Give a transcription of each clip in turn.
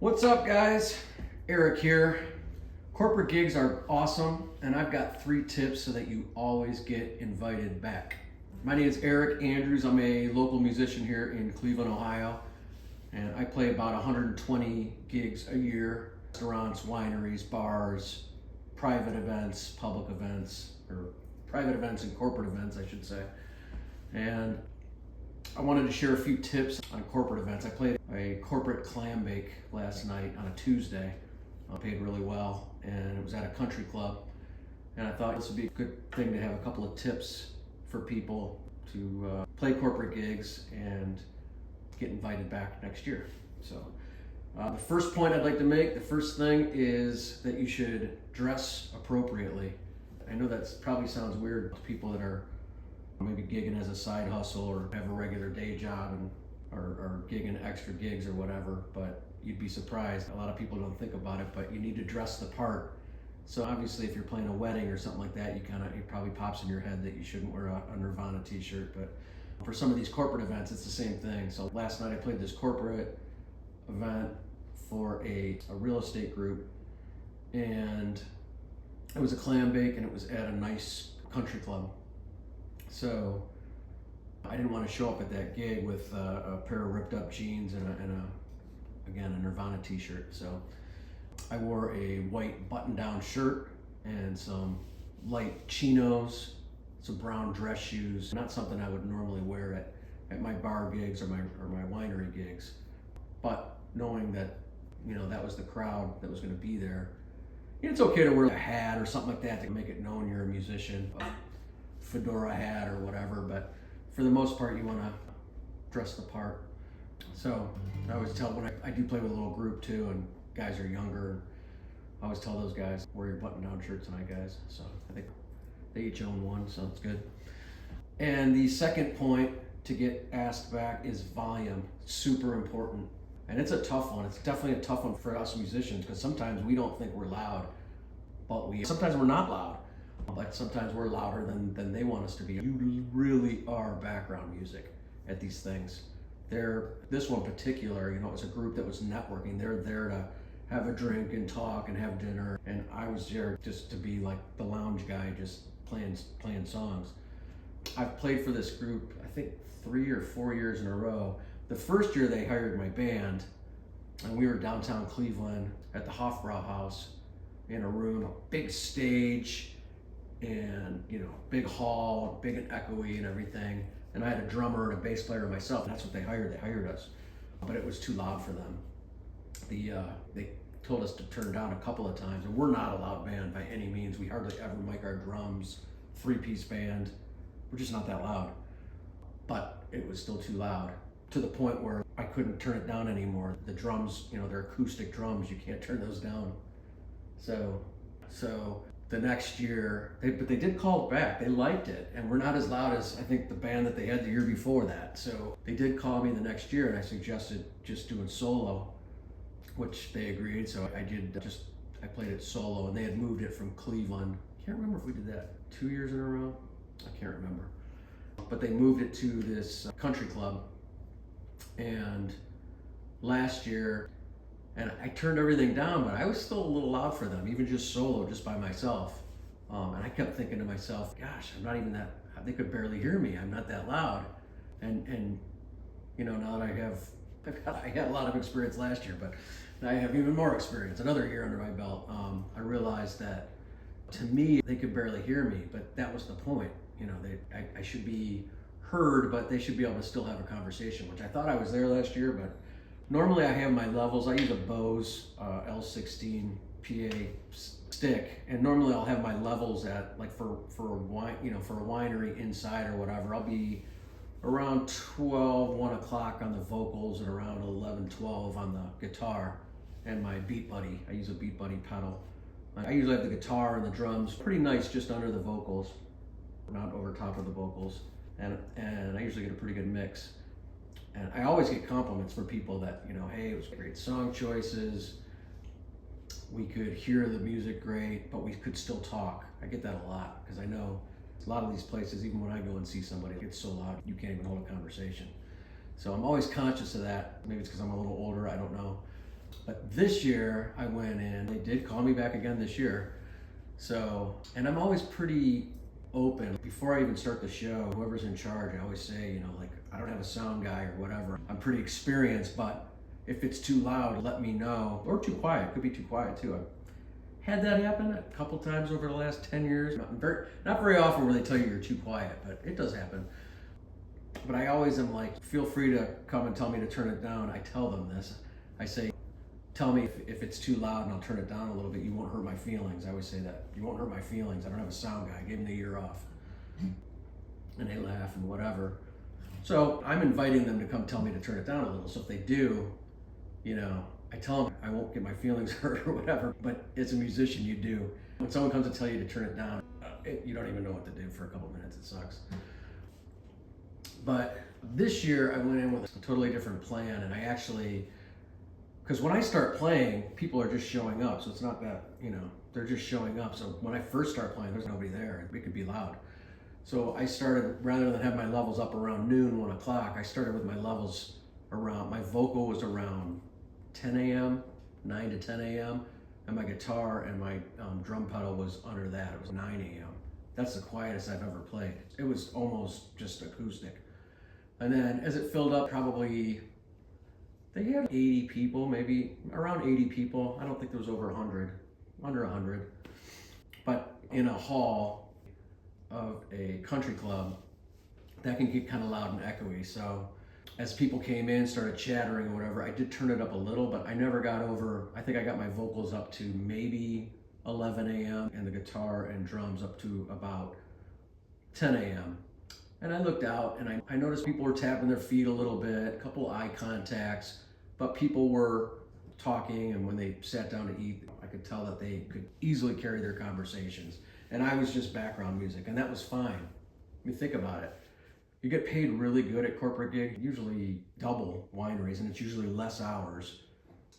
What's up, guys? Eric here. Corporate gigs are awesome, and I've got 3 tips so that you always get invited back. My name is Eric Andrews. I'm a local musician here in Cleveland, Ohio, and I play about 120 gigs a year. Restaurants, wineries, bars, private events, public events, or private events and corporate events, I should say. And I wanted to share a few tips on corporate events. I played a corporate clam bake last night on a Tuesday. I paid really well, and it was at a country club. And I thought this would be a good thing to have a couple of tips for people to play corporate gigs and get invited back next year. So the first point I'd like to make, the first thing is that you should dress appropriately. I know that probably sounds weird to people that are maybe gigging as a side hustle or have a regular day job and or gigging extra gigs or whatever, but you'd be surprised. A lot of people don't think about it, but you need to dress the part. So obviously if you're playing a wedding or something like that, it probably pops in your head that you shouldn't wear a Nirvana t-shirt, but for some of these corporate events, it's the same thing. So last night I played this corporate event for a real estate group, and it was a clam bake, and it was at a nice country club. So I didn't want to show up at that gig with a pair of ripped up jeans and a Nirvana t-shirt. So I wore a white button-down shirt and some light chinos, some brown dress shoes. Not something I would normally wear at my bar gigs or my winery gigs. But knowing that, that was the crowd that was going to be there, it's okay to wear a hat or something like that to make it known you're a musician. Fedora hat or whatever, but for the most part you want to dress the part. So I always tell, when I do play with a little group too, and guys are younger, I always tell those guys, wear your button down shirt tonight, guys. So I think they each own one, so it's good. And the second point to get asked back is volume. Super important, and it's a tough one. It's definitely a tough one for us musicians, because sometimes we don't think we're loud, but sometimes we're not loud. Like sometimes we're louder than they want us to be. You really are background music at these things. This one in particular, it was a group that was networking. They're there to have a drink and talk and have dinner, and I was there just to be like the lounge guy, just playing songs. I've played for this group, I think 3 or 4 years in a row. The first year they hired my band, and we were downtown Cleveland at the Hofbrauhaus in a room, a big stage, and big hall, big and echoey and everything. And I had a drummer and a bass player myself. That's what they hired. They hired us, but it was too loud for them. They told us to turn it down a couple of times, and we're not a loud band by any means. We hardly ever mic our drums. 3-piece band. We're just not that loud. But it was still too loud, to the point where I couldn't turn it down anymore. The drums, they're acoustic drums. You can't turn those down. So the next year, but they did call it back. They liked it, and we're not as loud as I think the band that they had the year before that. So they did call me the next year, and I suggested just doing solo, which they agreed. So I played it solo, and they had moved it from Cleveland. Can't remember if we did that 2 years in a row. I can't remember. But they moved it to this country club, and last year, and I turned everything down, but I was still a little loud for them, even just solo, just by myself. And I kept thinking to myself, gosh, I'm not even that, they could barely hear me. I'm not that loud. And now that I had a lot of experience last year, but now I have even more experience, another year under my belt. I realized that to me, they could barely hear me, but that was the point. I should be heard, but they should be able to still have a conversation, which I thought I was there last year, but normally I have my levels. I use a Bose L16 PA stick, and normally I'll have my levels at, like, for a winery inside or whatever, I'll be around 1 o'clock on the vocals and around 11, 12 on the guitar and my Beat Buddy. I use a Beat Buddy pedal. I usually have the guitar and the drums pretty nice just under the vocals, not over top of the vocals, and I usually get a pretty good mix. And I always get compliments from people that, hey, it was great song choices, we could hear the music great, but we could still talk. I get that a lot, because I know a lot of these places, even when I go and see somebody, it gets so loud you can't even hold a conversation. So I'm always conscious of that. Maybe it's because I'm a little older, I don't know. But This year I went in, they did call me back again this year. So, and I'm always pretty open. Before I even start the show, whoever's in charge, I always say, you know, like, I don't have a sound guy or whatever. I'm pretty experienced, but if it's too loud, let me know. Or too quiet, it could be too quiet too. I've had that happen a couple times over the last 10 years. Not very often where they tell you you're too quiet, but it does happen. But I always am like, feel free to come and tell me to turn it down. I tell them this. I say, tell me if it's too loud and I'll turn it down a little bit. You won't hurt my feelings. I always say that. You won't hurt my feelings. I don't have a sound guy. I gave him the year off. And they laugh and whatever. So I'm inviting them to come tell me to turn it down a little. So if they do, you know, I tell them I won't get my feelings hurt or whatever. But as a musician, you do. When someone comes to tell you to turn it down, you don't even know what to do for a couple minutes. It sucks. But this year I went in with a totally different plan, and I actually, because when I start playing, people are just showing up. So it's not that, you know, they're just showing up. So when I first start playing, there's nobody there. It could be loud. So I started, rather than have my levels up around noon, 1 o'clock, I started with my levels around, my vocal was around 10 a.m., 9 to 10 a.m., and my guitar and my drum pedal was under that. It was 9 a.m. That's the quietest I've ever played. It was almost just acoustic. And then as it filled up, probably, they had 80 people, maybe around 80 people. I don't think there was over 100, under 100. But in a hall of a country club, that can get kind of loud and echoey. So as people came in, started chattering or whatever, I did turn it up a little, but I never got over, I think I got my vocals up to maybe 11 a.m. and the guitar and drums up to about 10 a.m. And I looked out and I noticed people were tapping their feet a little bit, a couple eye contacts, but people were talking, and when they sat down to eat, I could tell that they could easily carry their conversations. And I was just background music, and that was fine. I mean, think about it. You get paid really good at corporate gigs, usually double wineries, and it's usually less hours,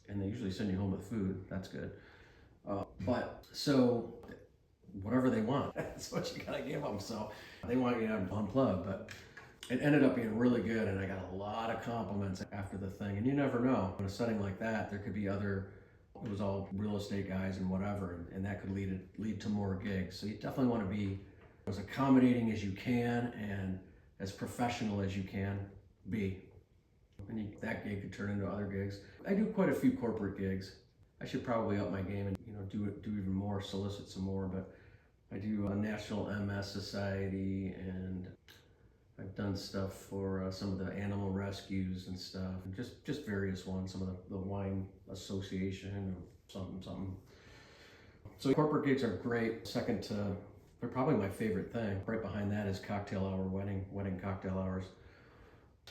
and they usually send you home with food. That's good. But so whatever they want, that's what you gotta give them. So they want you to unplug, but it ended up being really good, and I got a lot of compliments after the thing. And you never know, in a setting like that, there could be other, it was all real estate guys and whatever, and that could lead to more gigs. So you definitely want to be as accommodating as you can and as professional as you can be. And that gig could turn into other gigs. I do quite a few corporate gigs. I should probably up my game and, you know, do even more, solicit some more. But I do a National MS Society, and I've done stuff for some of the animal rescues and stuff, and just various ones. Some of the Wine Association, something. So corporate gigs are great. Second to, they're probably my favorite thing. Right behind that is cocktail hour, wedding cocktail hours.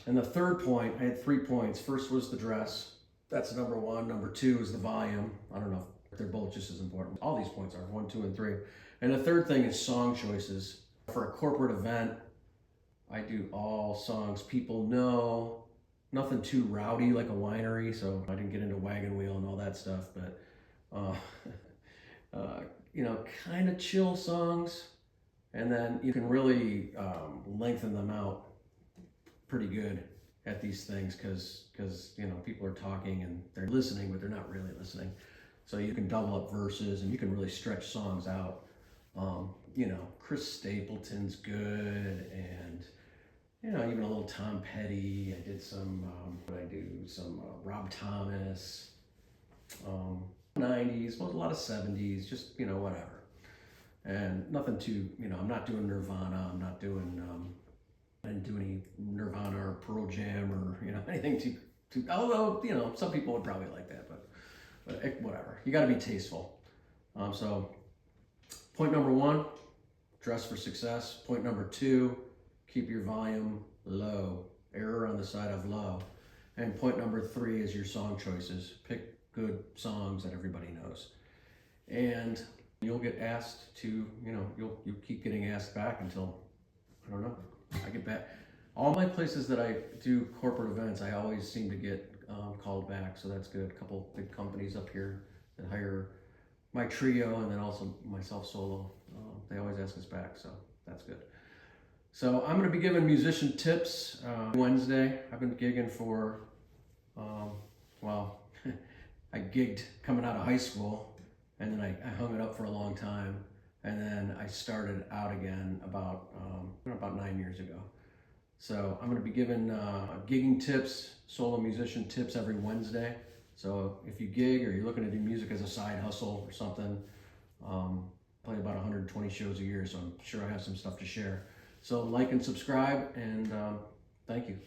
And the third point, I had 3 points. First was the dress. That's number one. Number two is the volume. I don't know if they're both just as important. All these points are 1, 2, and 3. And the third thing is song choices. For a corporate event, I do all songs people know. Nothing too rowdy like a winery, so I didn't get into Wagon Wheel and all that stuff, but you know, kind of chill songs. And then you can really lengthen them out pretty good at these things, because you know, people are talking and they're listening, but they're not really listening. So you can double up verses and you can really stretch songs out. You know, Chris Stapleton's good, and you know, even a little Tom Petty. I did some, Rob Thomas, 90s, well, a lot of 70s, just, you know, whatever. And nothing too, you know, I'm not doing Nirvana, I'm not doing, I didn't do any Nirvana or Pearl Jam or, you know, anything too, although, you know, some people would probably like that, but whatever. You got to be tasteful. So point number 1, dress for success. Point number 2, keep your volume low, error on the side of low. And point number 3 is your song choices. Pick good songs that everybody knows. And you'll get asked to, you know, you'll keep getting asked back until, I don't know, I get back. All my places that I do corporate events, I always seem to get called back, so that's good. A couple big companies up here that hire my trio and then also myself solo. They always ask us back, so that's good. So I'm going to be giving musician tips Wednesday. I've been gigging for, well, I gigged coming out of high school, and then I hung it up for a long time, and then I started out again about 9 years ago. So I'm going to be giving gigging tips, solo musician tips every Wednesday. So if you gig or you're looking to do music as a side hustle or something, play about 120 shows a year, so I'm sure I have some stuff to share. So like and subscribe, and thank you.